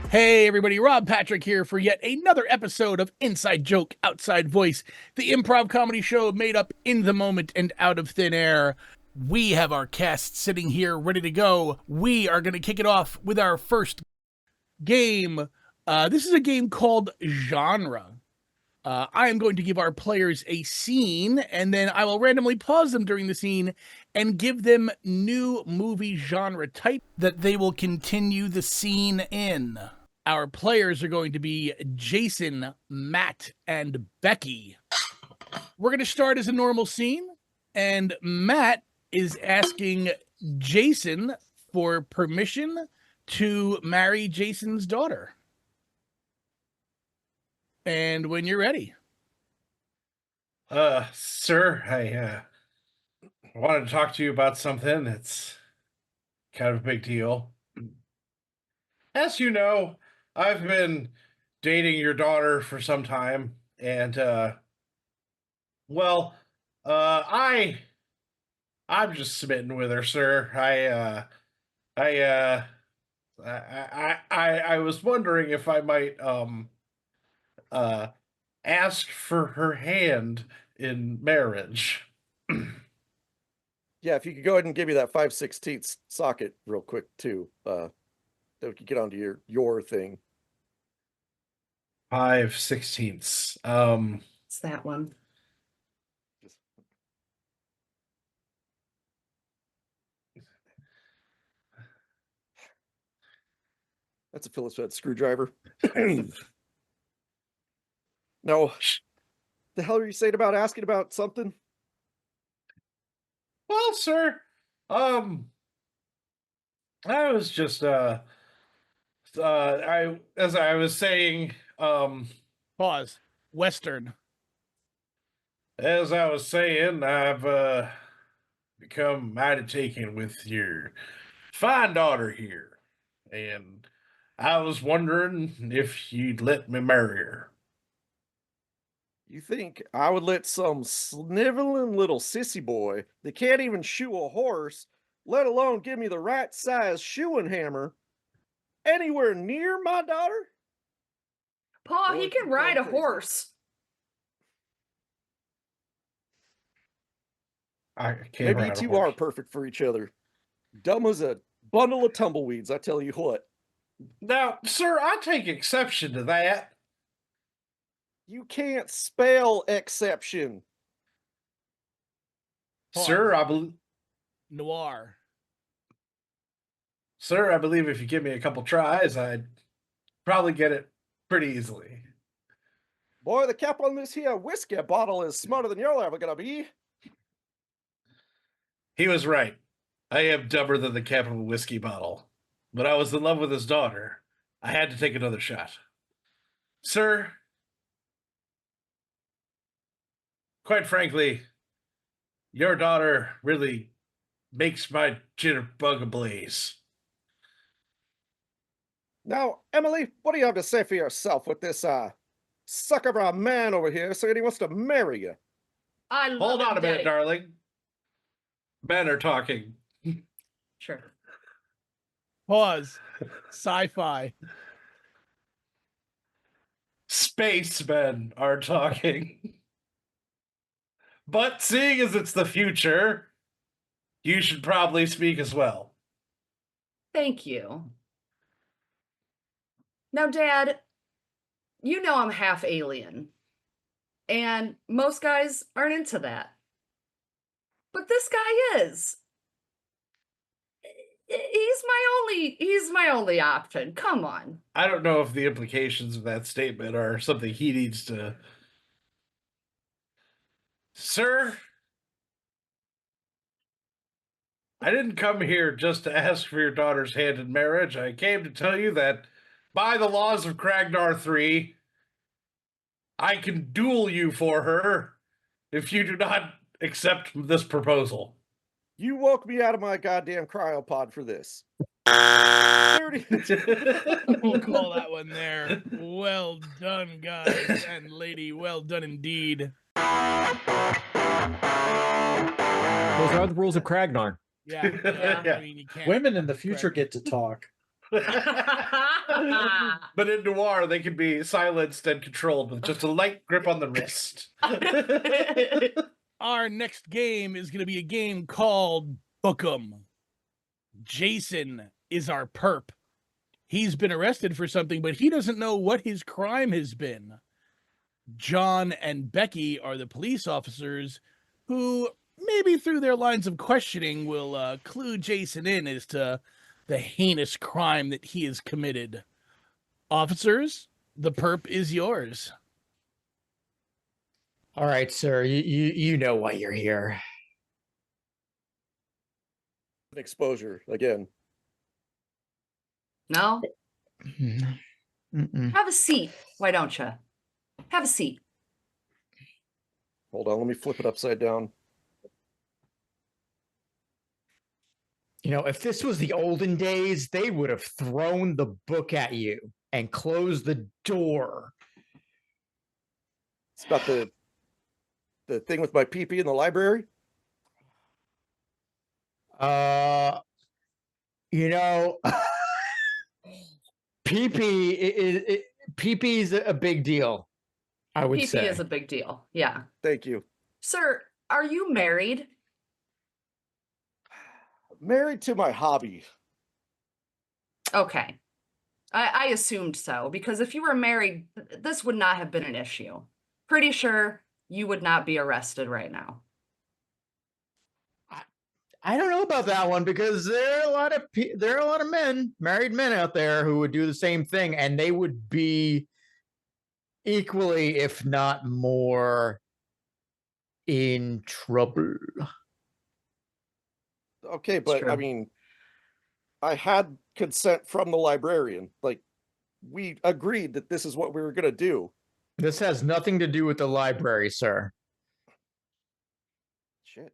Hey everybody, Rob Patrick here for yet another episode of Inside Joke, Outside Voice, the improv comedy show made up in the moment and out of thin air. We have our cast sitting here ready to go. We are going to kick it off with our first game. This is a game called Genre. I am going to give our players a scene, and then I will randomly pause them during the scene and give them new movie genre type that they will continue the scene in. Our players are going to be Jason, Matt, and Becky. We're going to start as a normal scene, and Matt is asking Jason for permission to marry Jason's daughter. And when you're ready. Sir, I wanted to talk to you about something. It's kind of a big deal. As you know, I've been dating your daughter for some time, and well, I'm just smitten with her, sir. I was wondering if I might uh ask for her hand in marriage. Yeah, if you could go ahead and give me that 5/16 socket real quick too, that we could get onto your thing. 5/16. It's that one. That's a Phillips head screwdriver. No, the hell are you saying about asking about something? Well, sir, I was just as I was saying, Pause. Western. as I was saying, I've become mighty taken with your fine daughter here, and I was wondering if you'd let me marry her. You think I would let some sniveling little sissy boy that can't even shoe a horse, let alone give me the right size shoeing hammer, anywhere near my daughter? Pa, Boy, he can you ride a sound crazy. horse. I can't. Maybe you ride a two horse. are perfect for each other. Dumb as a bundle of tumbleweeds, I tell you what. Now, sir, I take exception to that. You can't spell exception. Pause. Sir, I believe. Noir. Sir, I believe if you give me a couple tries, I'd probably get it pretty easily. Boy, the cap on this here whiskey bottle is smarter than you're ever gonna be. He was right. I am dumber than the cap of a whiskey bottle. But I was in love with his daughter. I had to take another shot. Sir, quite frankly, your daughter really makes my jitterbug ablaze. Now, Emily, what do you have to say for yourself with this sucker of a man over here saying he wants to marry you? I love Hold him, on a minute, Daddy. darling. Men are talking. Sure. Pause. Sci-fi. Spacemen are talking. But seeing as it's the future, you should probably speak as well. Thank you. Now, Dad, you know I'm half alien. And most guys aren't into that. But this guy is. He's my only option. Come on. I don't know if the implications of that statement are something he needs to. Sir, I didn't come here just to ask for your daughter's hand in marriage. I came to tell you that by the laws of Kragnar 3, I can duel you for her if you do not accept this proposal. You woke me out of my goddamn cryopod for this. We'll call that one there. Well done, guys and lady. Well done indeed. Those are the rules of Kragnar. Yeah. Yeah. I mean, you can't. Women in the future get to talk. But in noir, they can be silenced and controlled with just a light grip on the wrist. Our next game is going to be a game called Book'em. Jason is our perp. He's been arrested for something, but he doesn't know what his crime has been. John and Becky are the police officers who, maybe through their lines of questioning, will clue Jason in as to the heinous crime that he has committed. Officers, the perp is yours. All right, sir. You know why you're here. Exposure again. No? Mm-mm. Have a seat. Why don't you? Have a seat. Hold on, let me flip it upside down. You know, if this was the olden days, they would have thrown the book at you and closed the door. It's about the thing with my pee-pee in the library. You know, pee-pee is a big deal, I would PP say. is a big deal. Yeah. Thank you. Sir, are you married? Married to my hobby. Okay. I assumed so, because if you were married, this would not have been an issue. Pretty sure you would not be arrested right now. I don't know about that one because there are a lot of men, married men out there who would do the same thing, and they would be equally, if not more, in trouble. Okay, but I true. mean, I had consent from the librarian. Like, we agreed that this is what we were gonna do. This has nothing to do with the library, sir. Shit.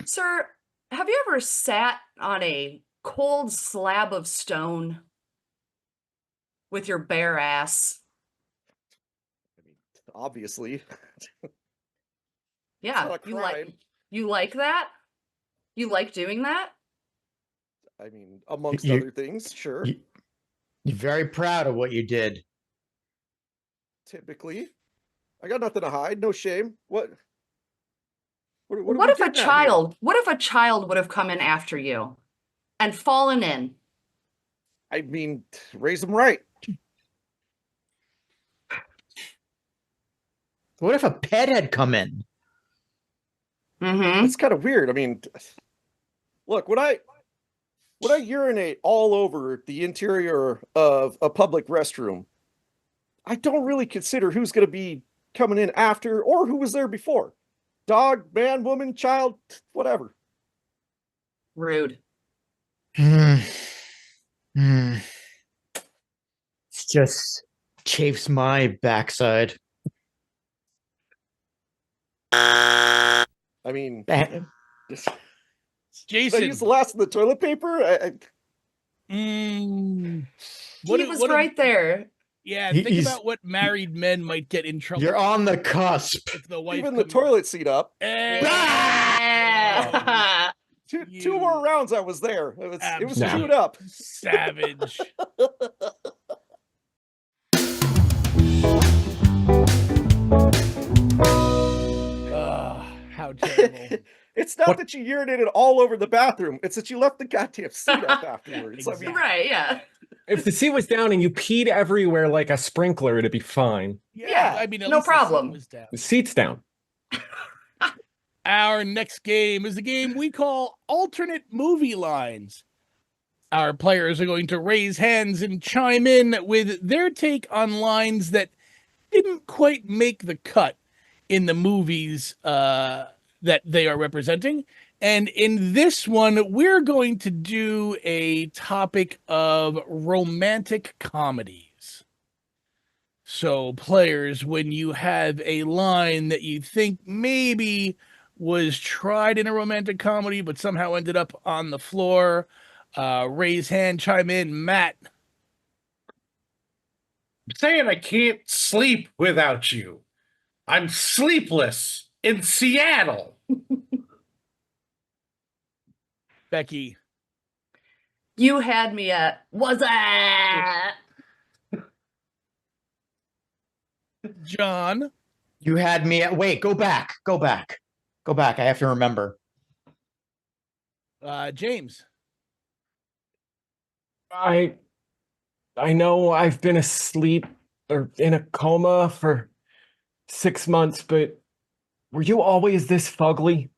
Sir, have you ever sat on a cold slab of stone with your bare ass? I mean, obviously. Yeah, not a you crime. like that? You like doing that? I mean, amongst You- other things, sure. You're very proud of what you did. Typically. I got nothing to hide, no shame. What are What we if a getting at here? child would have come in after you and fallen in? I mean, raise them right. What if a pet had come in? Mm-hmm. It's kind of weird. I mean, look, when I urinate all over the interior of a public restroom, I don't really consider who's going to be coming in after or who was there before. Dog, man, woman, child, whatever. Rude. It just chafes my backside. I mean, That- did I Jason. use the last of the toilet paper? What He do- was what do- right there. Yeah, He- think he's- about what married men might get in trouble. You're on the cusp. if the wife Even the comes- toilet seat up. Eh, Yeah. Two more rounds I was there. It was Absolute chewed up. savage. How terrible. It's not that you urinated all over the bathroom. It's that you left the goddamn seat up afterwards. I mean, exactly. Right, yeah. If the seat was down and you peed everywhere like a sprinkler, it'd be fine. Yeah, I mean, at no least the seat problem. was down. The seat's down. Our next game is a game we call alternate movie lines. Our players are going to raise hands and chime in with their take on lines that didn't quite make the cut in the movies that they are representing. And in this one, we're going to do a topic of romantic comedies. So, players, when you have a line that you think maybe was tried in a romantic comedy, but somehow ended up on the floor. Raise hand, chime in. Matt. I'm saying I can't sleep without you. I'm sleepless in Seattle. Becky. You had me at was that? John. You had me at. Wait, go back. Go back. Go back. I have to remember. James. I know I've been asleep or in a coma for 6 months, but were you always this fugly?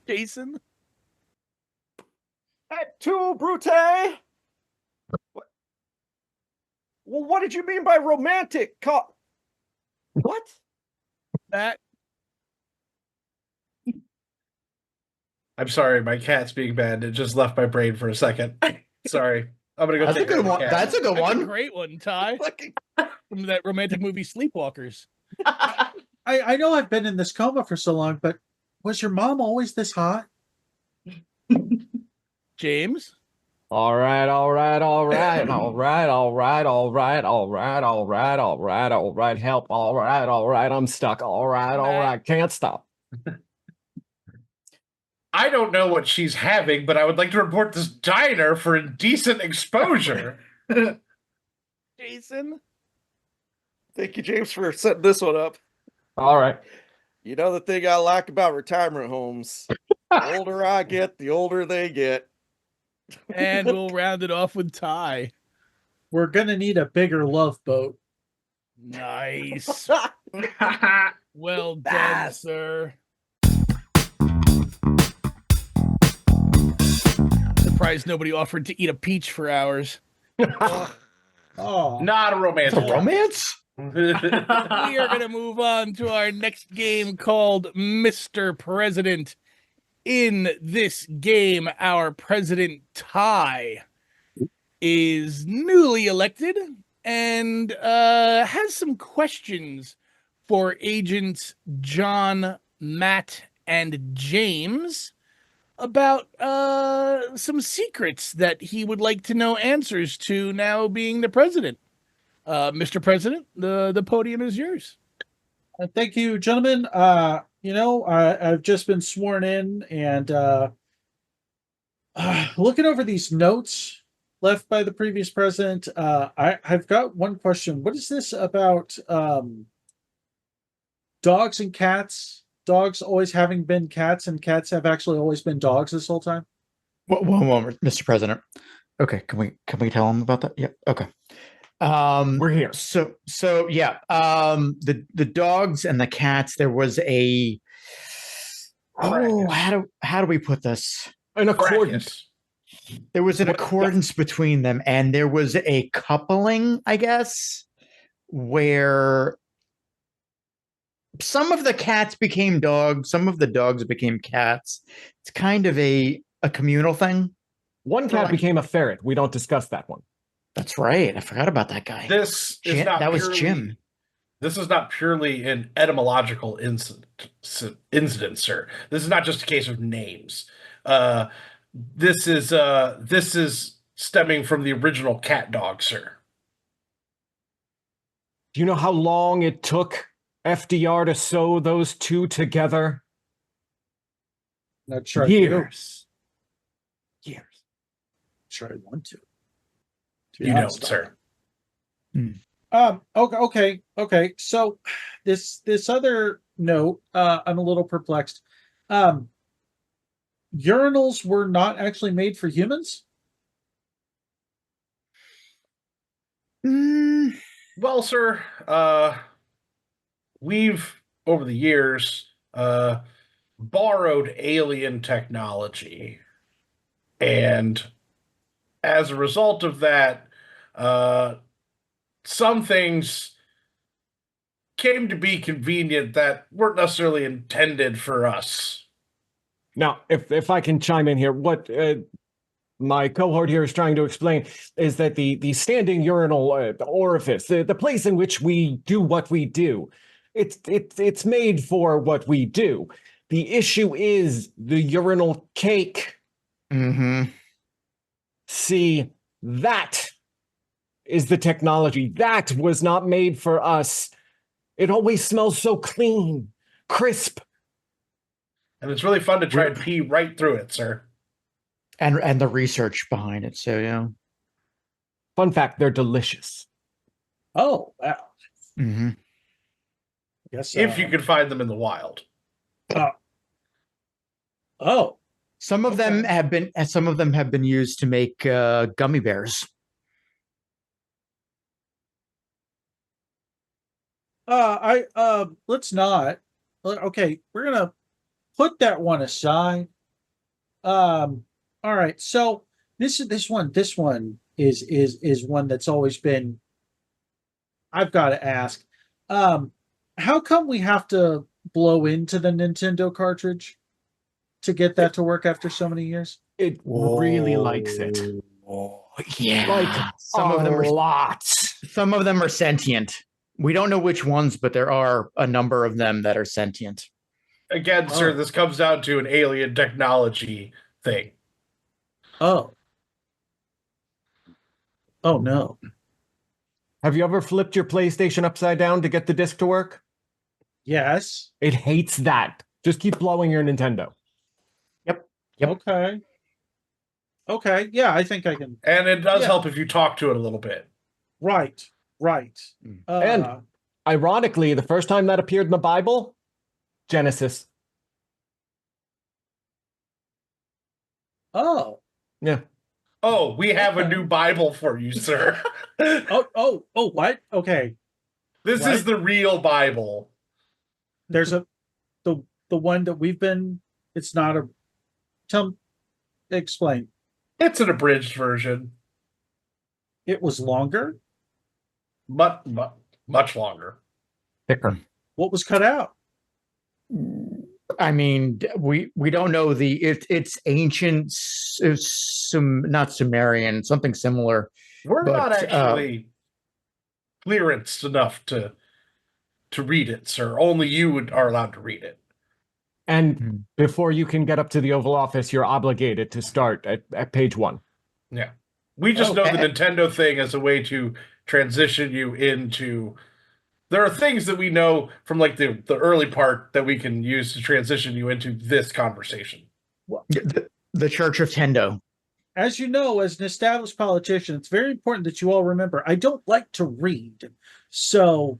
Jason. Et tu, Brute? What? Well, what did you mean by romantic? What? Matt. I'm sorry, my cat's being bad. It just left my brain for a second. Sorry. I'm gonna go That's a take care good of the one. cat. That's a good That's a one. great one, Ty. From that romantic movie Sleepwalkers. I know I've been in this coma for so long, but was your mom always this hot? James. All right, all right, all right, all right, all right, all right, all right, all right, all right, all right, help, all right, I'm stuck, all right, can't stop. I don't know what she's having, but I would like to report this diner for indecent exposure. Jason. Thank you, James, for setting this one up. All right. You know the thing I like about retirement homes? The older I get, the older they get. And we'll round it off with Ty. We're gonna need a bigger love boat. Nice. Well done, Yes. sir. Surprised nobody offered to eat a peach for hours. Oh, Not a romance. It's a romance? We are going to move on to our next game called Mr. President. In this game, our president, Ty, is newly elected and has some questions for agents John, Matt, and James about some secrets that he would like to know answers to now being the president. Mr. President, the podium is yours. thank you, gentlemen. I've just been sworn in, and looking over these notes left by the previous president, I've got one question. What is this about dogs and cats? Dogs always having been cats, and cats have actually always been dogs this whole time. One moment, Mr. President. Okay, can we tell him about that? Yeah. Okay. We're here. So yeah. The dogs and the cats. There was a. Oh, how do we put this? An accordance. There was an What- accordance between them, and there was a coupling, I guess, where some of the cats became dogs, some of the dogs became cats. It's kind of a communal thing. One cat became a ferret. We don't discuss that one. That's right. I forgot about that guy. This is Jim- not that was purely- Jim. This is not purely an etymological incident, sir. This is not just a case of names. This is stemming from the original cat dog, sir. Do you know how long it took FDR to sew those two together? Not sure. I do. Years. Sure, I want to. be You don't, honest. sir. Okay. So this other note, I'm a little perplexed. Urinals were not actually made for humans? Well, sir, we've over the years borrowed alien technology, and as a result of that, some things came to be convenient that weren't necessarily intended for us. Now, if I can chime in here, what my cohort here is trying to explain is that the standing urinal orifice, the place in which we do what we do, it's made for what we do. The issue is the urinal cake. Mm-hmm. See, that is the technology. That was not made for us. It always smells so clean, crisp. And it's really fun to try and pee right through it, sir. And the research behind it. So yeah. Fun fact, they're delicious. Oh, wow. Mm-hmm. Yes. If you could find them in the wild. Oh, Some of them Okay. have been used to make gummy bears. let's not. Okay, we're gonna put that one aside. All right. So this one is one that's always been. I've got to ask. How come we have to blow into the Nintendo cartridge to get that to work after so many years? It really likes it. Yeah. Like some of them are lot. some of them are sentient. We don't know which ones, but there are a number of them that are sentient. Again, sir, Oh. this comes down to an alien technology thing. Oh. Oh no. Have you ever flipped your PlayStation upside down to get the disc to work? Yes. It hates that. Just keep blowing your Nintendo. Yep. Okay. Okay. Yeah, I think I can. And it does Yeah. help if you talk to it a little bit. Right. Right. And ironically, the first time that appeared in the Bible, Genesis. Oh. Yeah. Oh, we have a Okay. new Bible for you, sir. Oh. What? Okay. This What? is the real Bible. There's the one that we've been. It's not a. Explain. It's an abridged version. It was longer. Much longer. Thicker. What was cut out? I mean, we don't know it's ancient, not Sumerian, something similar. We're But, not actually clearanced enough to read it, sir. Only you are allowed to read it. And before you can get up to the Oval Office, you're obligated to start at page 1. Yeah. We just know the Nintendo thing as a way to transition you into. There are things that we know from like the early part that we can use to transition you into this conversation. The Church of Tendo. As you know, as an established politician, it's very important that you all remember I don't like to read. So,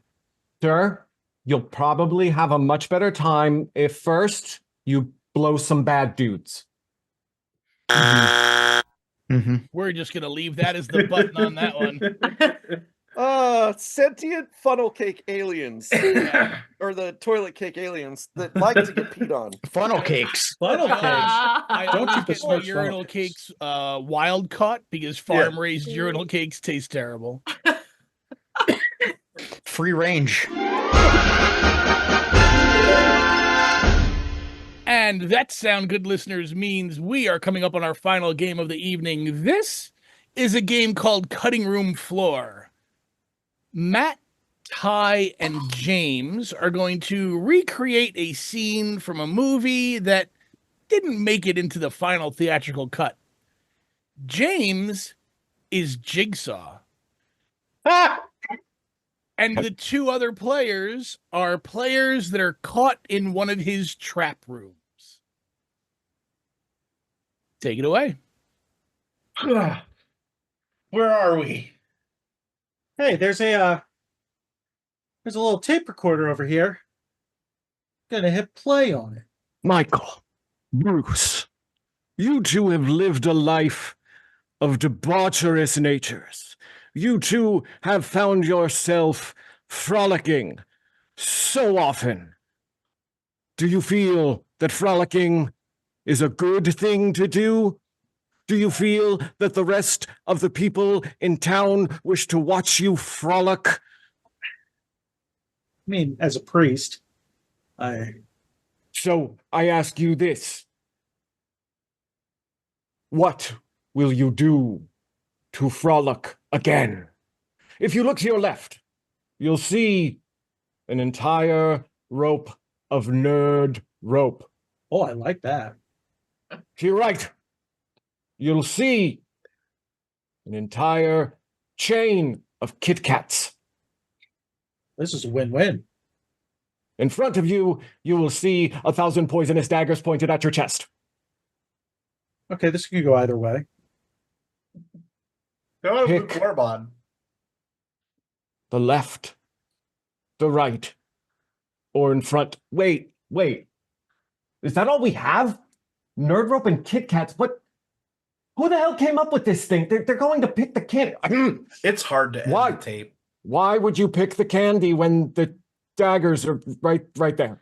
Sir, you'll probably have a much better time if first you blow some bad dudes. Mm-hmm. We're just gonna leave that as the button on that one. Sentient funnel cake aliens. Or the toilet cake aliens that like to get peed on. Funnel cakes. funnel cakes. I Don't always you get my besmirch funnel urinal cakes. cakes wild caught because farm raised urinal cakes taste terrible. Free range. And that sound, good listeners, means we are coming up on our final game of the evening. This is a game called Cutting Room Floor. Matt, Ty, and James are going to recreate a scene from a movie that didn't make it into the final theatrical cut. James is Jigsaw. And the two other players are players that are caught in one of his trap rooms. Take it away. Where are we? Hey, there's a little tape recorder over here. Gonna hit play on it. Michael, Bruce, you two have lived a life of debaucherous natures. You two have found yourself frolicking so often. Do you feel that frolicking is a good thing to do? Do you feel that the rest of the people in town wish to watch you frolic? I mean, as a priest, So I ask you this. What will you do to frolic again? If you look to your left, you'll see an entire rope of nerd rope. Oh, I like that. To your right, you'll see an entire chain of Kit Kats. This is a win-win. In front of you, you will see 1,000 poisonous daggers pointed at your chest. Okay, this can go either way. Go to Pick. Corbon. The left, the right, or in front. Wait. Is that all we have? Nerd rope and Kit Kats? What? Who the hell came up with this thing? They're going to pick the candy. It's hard to Why? edit the tape. Why would you pick the candy when the daggers are right there?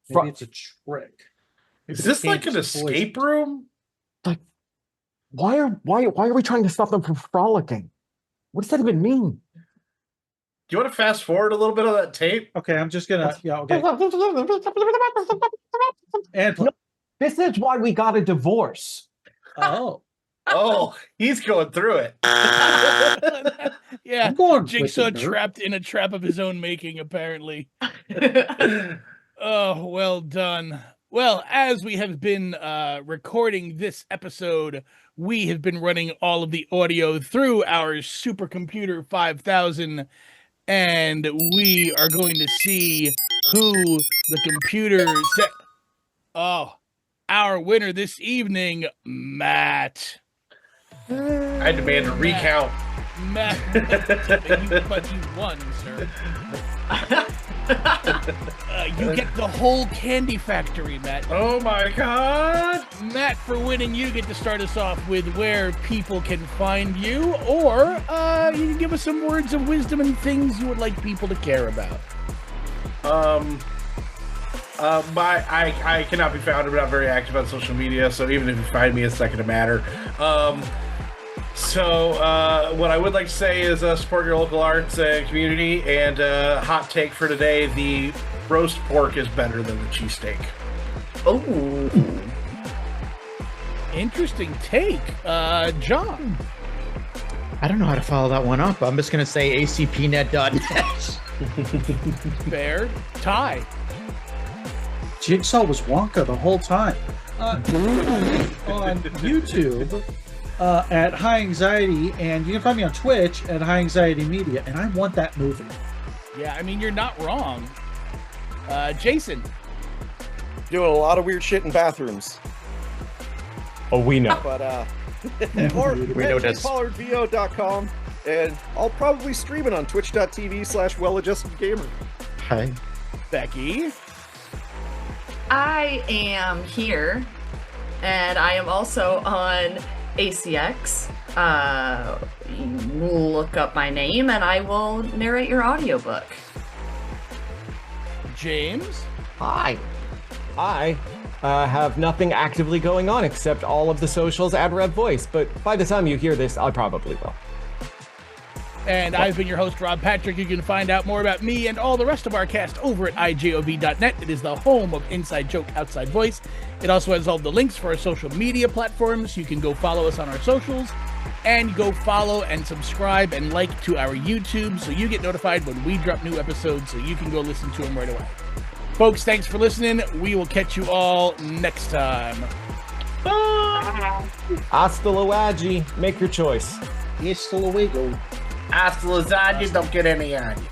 Maybe it's a trick. Maybe Is the this like an candy's escape poisoned. room? Why are we trying to stop them from frolicking? What does that even mean? Do you want to fast forward a little bit of that tape? Okay, I'm just gonna. Yeah. Okay. And No. This is why we got a divorce. oh, Oh, he's going through it. Yeah, I'm going with Jigsaw the nerd. trapped in a trap of his own making, apparently. Oh, well done. Well, as we have been recording this episode, we have been running all of the audio through our supercomputer 5000, and we are going to see who the computer said. Oh, our winner this evening, Matt. I demand a recount. Matt, but you won, sir. You get the whole candy factory, Matt. Oh my god! Matt, for winning, you get to start us off with where people can find you, or you can give us some words of wisdom and things you would like people to care about. I cannot be found. I'm not very active on social media, so even if you find me, it's not going to matter. So what I would like to say is support your local arts community, and hot take for today, the roast pork is better than the cheesesteak. Oh. Interesting take. John. I don't know how to follow that one up. I'm just going to say acpnet.net. Fair. Ty. Jigsaw was Wonka the whole time. On YouTube at High Anxiety, and you can find me on Twitch at High Anxiety Media, and I want that movie. Yeah, I mean, you're not wrong. Jason. Doing a lot of weird shit in bathrooms. Oh, we know. But or We know this. pollardvo.com, and I'll probably stream it on twitch.tv/welladjustedgamer. Hi. Becky. I am here, and I am also on ACX. Look up my name, and I will narrate your audiobook. James. Hi. I have nothing actively going on except all of the socials at Rev Voice, but by the time you hear this, I probably will. And I've been your host, Rob Patrick. You can find out more about me and all the rest of our cast over at IJOB.net. It is the home of Inside Joke, Outside Voice. It also has all the links for our social media platforms. You can go follow us on our socials, and go follow and subscribe and like to our YouTube so you get notified when we drop new episodes so you can go listen to them right away. Folks, thanks for listening. We will catch you all next time. Bye! Hasta luego. Make your choice. Hasta luego. Hasta lasagna, don't get any on you.